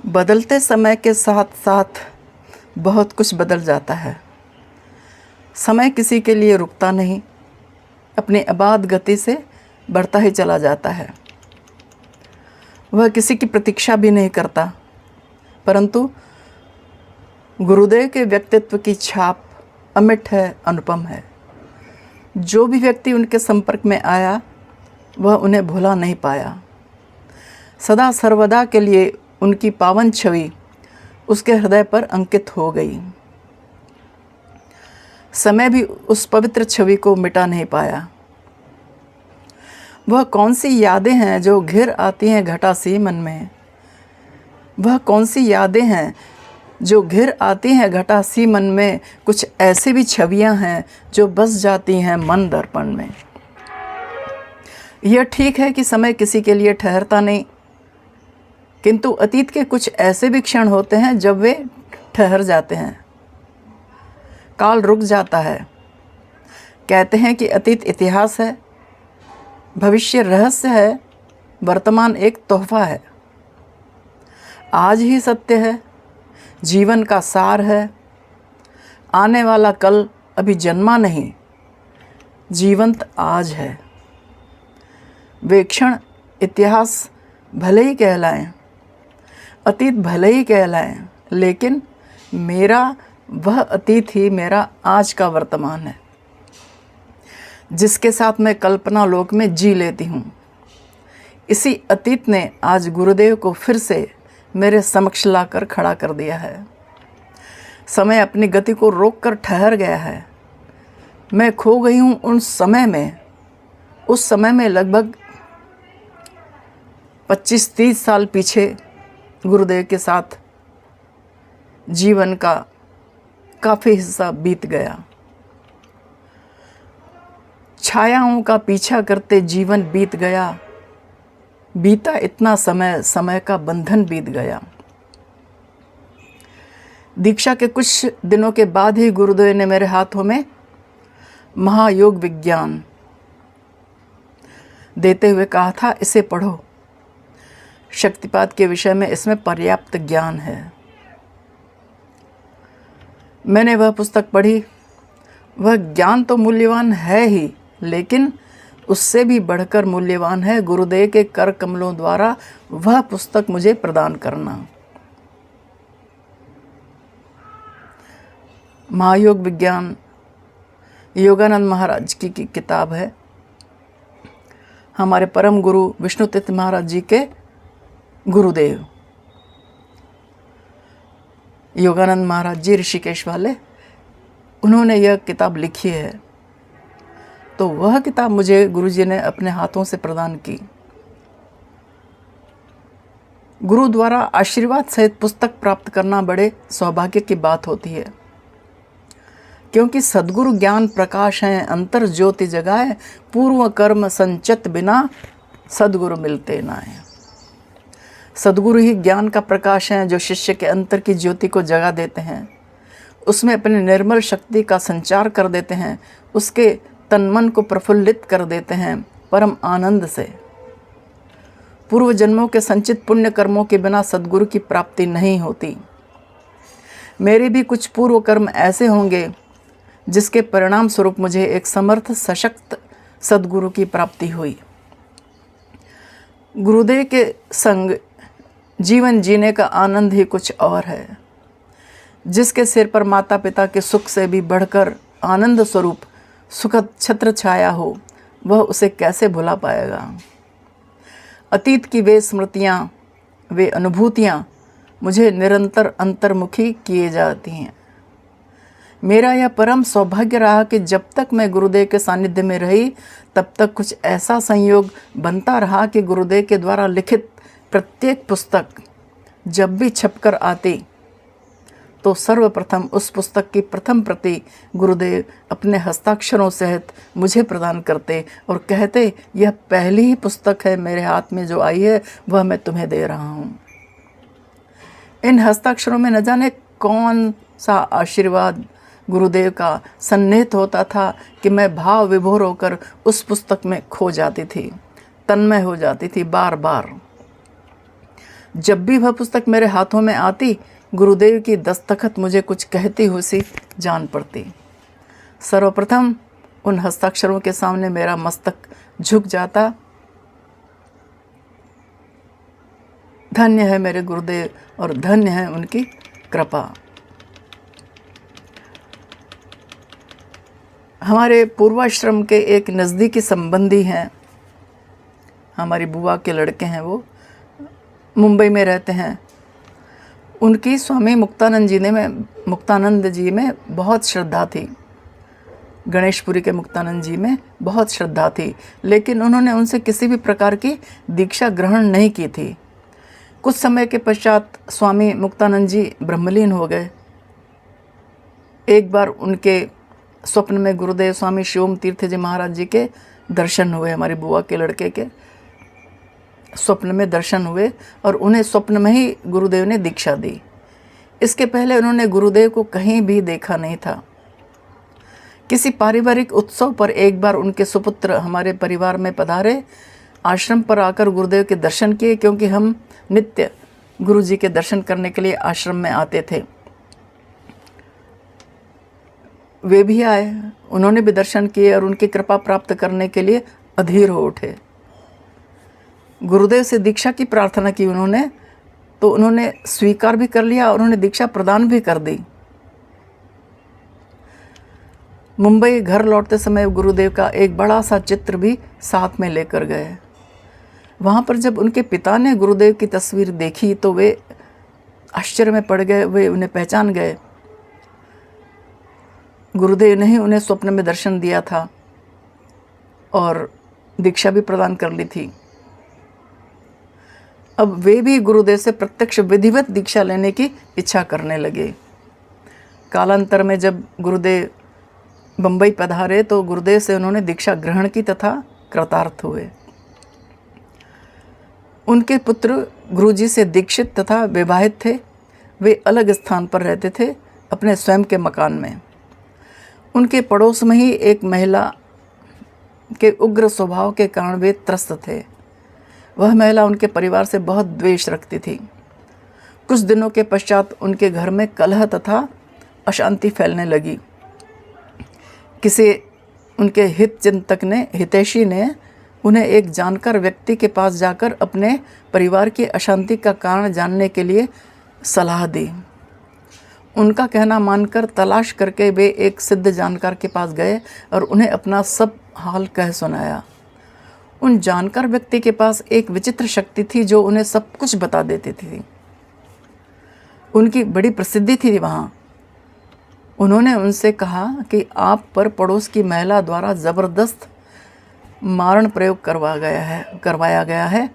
बदलते समय के साथ साथ बहुत कुछ बदल जाता है। समय किसी के लिए रुकता नहीं, अपनी अबाध गति से बढ़ता ही चला जाता है। वह किसी की प्रतीक्षा भी नहीं करता, परंतु गुरुदेव के व्यक्तित्व की छाप अमिट है, अनुपम है। जो भी व्यक्ति उनके संपर्क में आया वह उन्हें भुला नहीं पाया। सदा सर्वदा के लिए उनकी पावन छवि उसके हृदय पर अंकित हो गई। समय भी उस पवित्र छवि को मिटा नहीं पाया। वह कौन सी यादें हैं जो घिर आती हैं घटा सी मन में। वह कौन सी यादें हैं जो घिर आती हैं घटा सी मन में। कुछ ऐसी भी छवियां हैं जो बस जाती हैं मन दर्पण में। यह ठीक है कि समय किसी के लिए ठहरता नहीं, किंतु अतीत के कुछ ऐसे भी क्षण होते हैं जब वे ठहर जाते हैं। काल रुक जाता है। कहते हैं कि अतीत इतिहास है, भविष्य रहस्य है, वर्तमान एक तोहफा है। आज ही सत्य है, जीवन का सार है। आने वाला कल अभी जन्मा नहीं, जीवंत आज है। वे क्षण इतिहास भले ही कहलाएं, अतीत भले ही कहलाएं, लेकिन मेरा वह अतीत ही मेरा आज का वर्तमान है, जिसके साथ मैं कल्पना लोक में जी लेती हूँ। इसी अतीत ने आज गुरुदेव को फिर से मेरे समक्ष लाकर खड़ा कर दिया है। समय अपनी गति को रोककर ठहर गया है। मैं खो गई हूँ उन समय में। उस समय में लगभग 25-30 साल पीछे गुरुदेव के साथ जीवन का काफ़ी हिस्सा बीत गया। छायाओं का पीछा करते जीवन बीत गया। बीता इतना समय, समय का बंधन बीत गया। दीक्षा के कुछ दिनों के बाद ही गुरुदेव ने मेरे हाथों में महायोग विज्ञान देते हुए कहा था, इसे पढ़ो। शक्तिपात के विषय में इसमें पर्याप्त ज्ञान है। मैंने वह पुस्तक पढ़ी। वह ज्ञान तो मूल्यवान है ही, लेकिन उससे भी बढ़कर मूल्यवान है गुरुदेव के कर कमलों द्वारा वह पुस्तक मुझे प्रदान करना। महायोग विज्ञान योगानंद महाराज की किताब है। हमारे परम गुरु विष्णुतीर्थ महाराज जी के गुरुदेव योगानंद महाराज जी ऋषिकेश वाले, उन्होंने यह किताब लिखी है। तो वह किताब मुझे गुरुजी ने अपने हाथों से प्रदान की। गुरु द्वारा आशीर्वाद सहित पुस्तक प्राप्त करना बड़े सौभाग्य की बात होती है, क्योंकि सद्गुरु ज्ञान प्रकाश हैं, अंतर ज्योति जगाए, पूर्व कर्म संचित बिना सद्गुरु मिलते नाए। सद्गुरु ही ज्ञान का प्रकाश हैं, जो शिष्य के अंतर की ज्योति को जगा देते हैं, उसमें अपनी निर्मल शक्ति का संचार कर देते हैं, उसके तन मन को प्रफुल्लित कर देते हैं परम आनंद से। पूर्व जन्मों के संचित पुण्य कर्मों के बिना सद्गुरु की प्राप्ति नहीं होती। मेरे भी कुछ पूर्व कर्म ऐसे होंगे जिसके परिणाम स्वरूप मुझे एक समर्थ सशक्त सद्गुरु की प्राप्ति हुई। गुरुदेव के संग जीवन जीने का आनंद ही कुछ और है। जिसके सिर पर माता पिता के सुख से भी बढ़कर आनंद स्वरूप सुखद छत्र छाया हो, वह उसे कैसे भुला पाएगा। अतीत की वे स्मृतियाँ, वे अनुभूतियाँ मुझे निरंतर अंतर्मुखी किए जाती हैं। मेरा यह परम सौभाग्य रहा कि जब तक मैं गुरुदेव के सानिध्य में रही, तब तक कुछ ऐसा संयोग बनता रहा कि गुरुदेव के द्वारा लिखित प्रत्येक पुस्तक जब भी छपकर आती, तो सर्वप्रथम उस पुस्तक की प्रथम प्रति गुरुदेव अपने हस्ताक्षरों सहित मुझे प्रदान करते और कहते, यह पहली ही पुस्तक है मेरे हाथ में जो आई है, वह मैं तुम्हें दे रहा हूँ। इन हस्ताक्षरों में न जाने कौन सा आशीर्वाद गुरुदेव का सन्निहित होता था कि मैं भाव विभोर होकर उस पुस्तक में खो जाती थी, तन्मय हो जाती थी बार बार। जब भी वह पुस्तक मेरे हाथों में आती, गुरुदेव की दस्तखत मुझे कुछ कहती हुई सी जान पड़ती। सर्वप्रथम उन हस्ताक्षरों के सामने मेरा मस्तक झुक जाता। धन्य है मेरे गुरुदेव और धन्य है उनकी कृपा। हमारे पूर्वाश्रम के एक नज़दीकी संबंधी हैं, हमारी बुआ के लड़के हैं, वो मुंबई में रहते हैं। उनकी स्वामी मुक्तानंद जी में बहुत श्रद्धा थी। गणेशपुरी के मुक्तानंद जी में बहुत श्रद्धा थी, लेकिन उन्होंने उनसे किसी भी प्रकार की दीक्षा ग्रहण नहीं की थी। कुछ समय के पश्चात स्वामी मुक्तानंद जी ब्रह्मलीन हो गए। एक बार उनके स्वप्न में गुरुदेव स्वामी शिवम तीर्थ जी महाराज जी के दर्शन हुए। हमारी बुआ के लड़के के स्वप्न में दर्शन हुए और उन्हें स्वप्न में ही गुरुदेव ने दीक्षा दी। इसके पहले उन्होंने गुरुदेव को कहीं भी देखा नहीं था। किसी पारिवारिक उत्सव पर एक बार उनके सुपुत्र हमारे परिवार में पधारे। आश्रम पर आकर गुरुदेव के दर्शन किए, क्योंकि हम नित्य गुरु जी के दर्शन करने के लिए आश्रम में आते थे। वे भी आए, उन्होंने भी दर्शन किए और उनकी कृपा प्राप्त करने के लिए अधीर हो उठे। गुरुदेव से दीक्षा की प्रार्थना की उन्होंने, तो उन्होंने स्वीकार भी कर लिया और उन्होंने दीक्षा प्रदान भी कर दी। मुंबई घर लौटते समय गुरुदेव का एक बड़ा सा चित्र भी साथ में लेकर गए। वहाँ पर जब उनके पिता ने गुरुदेव की तस्वीर देखी तो वे आश्चर्य में पड़ गए, वे उन्हें पहचान गए। गुरुदेव ने ही उन्हें स्वप्न में दर्शन दिया था और दीक्षा भी प्रदान कर ली थी। अब वे भी गुरुदेव से प्रत्यक्ष विधिवत दीक्षा लेने की इच्छा करने लगे। कालांतर में जब गुरुदेव बम्बई पधारे तो गुरुदेव से उन्होंने दीक्षा ग्रहण की तथा कृतार्थ हुए। उनके पुत्र गुरुजी से दीक्षित तथा विवाहित थे। वे अलग स्थान पर रहते थे, अपने स्वयं के मकान में। उनके पड़ोस में ही एक महिला के उग्र स्वभाव के कारण वे त्रस्त थे। वह महिला उनके परिवार से बहुत द्वेष रखती थी। कुछ दिनों के पश्चात उनके घर में कलह तथा अशांति फैलने लगी। किसी उनके हितैषी ने उन्हें एक जानकार व्यक्ति के पास जाकर अपने परिवार की अशांति का कारण जानने के लिए सलाह दी। उनका कहना मानकर तलाश करके वे एक सिद्ध जानकार के पास गए और उन्हें अपना सब हाल कह सुनाया। उन जानकार व्यक्ति के पास एक विचित्र शक्ति थी जो उन्हें सब कुछ बता देती थी। उनकी बड़ी प्रसिद्धि थी वहाँ। उन्होंने उनसे कहा कि आप पर पड़ोस की महिला द्वारा ज़बरदस्त मारण प्रयोग करवाया गया है,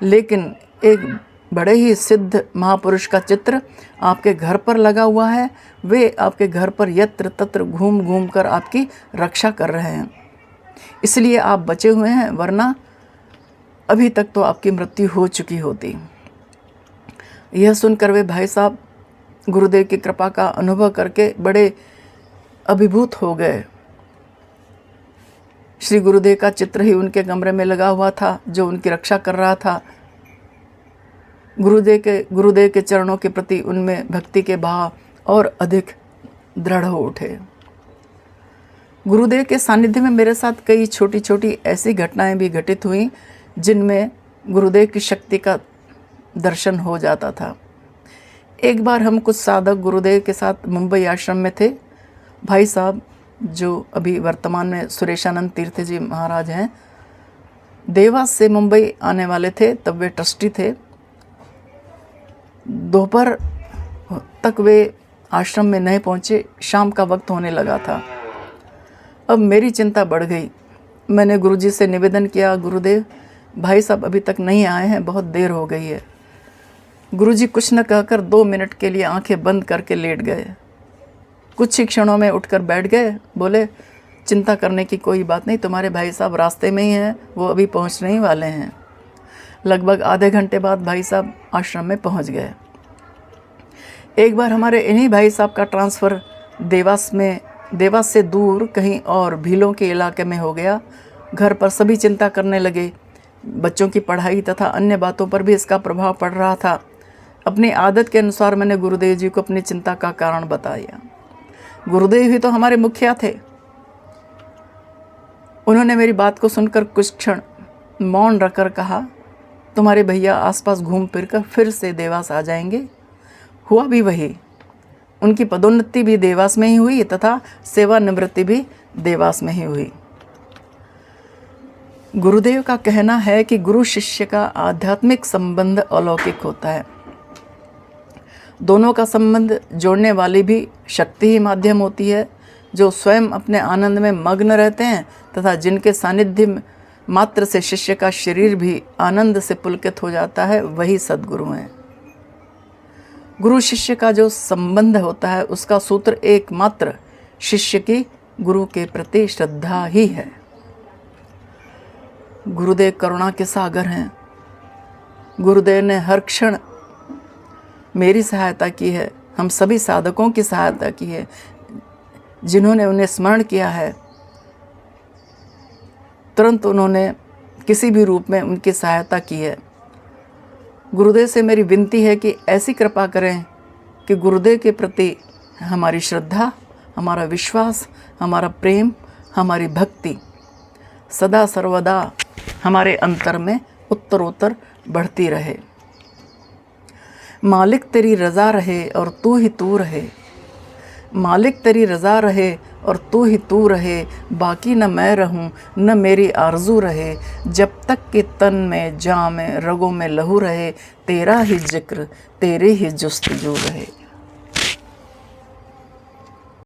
लेकिन एक बड़े ही सिद्ध महापुरुष का चित्र आपके घर पर लगा हुआ है। वे आपके घर पर यत्र तत्र घूम घूम कर आपकी रक्षा कर रहे हैं, इसलिए आप बचे हुए हैं, वरना अभी तक तो आपकी मृत्यु हो चुकी होती। यह सुनकर वे भाई साहब गुरुदेव की कृपा का अनुभव करके बड़े अभिभूत हो गए। श्री गुरुदेव का चित्र ही उनके कमरे में लगा हुआ था जो उनकी रक्षा कर रहा था। गुरुदेव के चरणों के प्रति उनमें भक्ति के भाव और अधिक दृढ़ हो उठे। गुरुदेव के सानिध्य में मेरे साथ कई छोटी छोटी ऐसी घटनाएं भी घटित हुई जिनमें गुरुदेव की शक्ति का दर्शन हो जाता था। एक बार हम कुछ साधक गुरुदेव के साथ मुंबई आश्रम में थे। भाई साहब जो अभी वर्तमान में सुरेशानंद तीर्थ जी महाराज हैं, देवास से मुंबई आने वाले थे, तब वे ट्रस्टी थे। दोपहर तक वे आश्रम में नहीं पहुँचे, शाम का वक्त होने लगा था। अब मेरी चिंता बढ़ गई। मैंने गुरुजी से निवेदन किया, गुरुदेव भाई साहब अभी तक नहीं आए हैं, बहुत देर हो गई है। गुरुजी कुछ न कहकर 2 मिनट के लिए आंखें बंद करके लेट गए। कुछ ही क्षणों में उठकर बैठ गए। बोले, चिंता करने की कोई बात नहीं, तुम्हारे भाई साहब रास्ते में ही हैं, वो अभी पहुंचने ही वाले हैं। लगभग आधे घंटे बाद भाई साहब आश्रम में पहुंच गए। एक बार हमारे इन्हीं भाई साहब का ट्रांसफ़र देवास से दूर कहीं और भीलों के इलाके में हो गया। घर पर सभी चिंता करने लगे। बच्चों की पढ़ाई तथा अन्य बातों पर भी इसका प्रभाव पड़ रहा था। अपनी आदत के अनुसार मैंने गुरुदेव जी को अपनी चिंता का कारण बताया। गुरुदेव ही तो हमारे मुखिया थे। उन्होंने मेरी बात को सुनकर कुछ क्षण मौन रखकर कहा, तुम्हारे भैया आसपास घूम फिर कर फिर से देवास आ जाएंगे। हुआ भी वही। उनकी पदोन्नति भी देवास में ही हुई तथा सेवानिवृत्ति भी देवास में ही हुई। गुरुदेव का कहना है कि गुरु शिष्य का आध्यात्मिक संबंध अलौकिक होता है। दोनों का संबंध जोड़ने वाली भी शक्ति ही माध्यम होती है। जो स्वयं अपने आनंद में मग्न रहते हैं तथा जिनके सानिध्य मात्र से शिष्य का शरीर भी आनंद से पुलकित हो जाता है, वही सद्गुरु हैं। गुरु शिष्य का जो संबंध होता है उसका सूत्र एकमात्र शिष्य की गुरु के प्रति श्रद्धा ही है। गुरुदेव करुणा के सागर हैं। गुरुदेव ने हर क्षण मेरी सहायता की है, हम सभी साधकों की सहायता की है। जिन्होंने उन्हें स्मरण किया है तुरंत उन्होंने किसी भी रूप में उनकी सहायता की है। गुरुदेव से मेरी विनती है कि ऐसी कृपा करें कि गुरुदेव के प्रति हमारी श्रद्धा, हमारा विश्वास, हमारा प्रेम, हमारी भक्ति सदा सर्वदा हमारे अंतर में उत्तरोत्तर बढ़ती रहे। मालिक तेरी रज़ा रहे और तू ही तू रहे। मालिक तेरी रज़ा रहे और तू ही तू रहे। बाकी न मैं रहूं न मेरी आरज़ू रहे। जब तक कि तन में, जान में, रगों में लहू रहे। तेरा ही जिक्र, तेरे ही जुस्तजू रहे।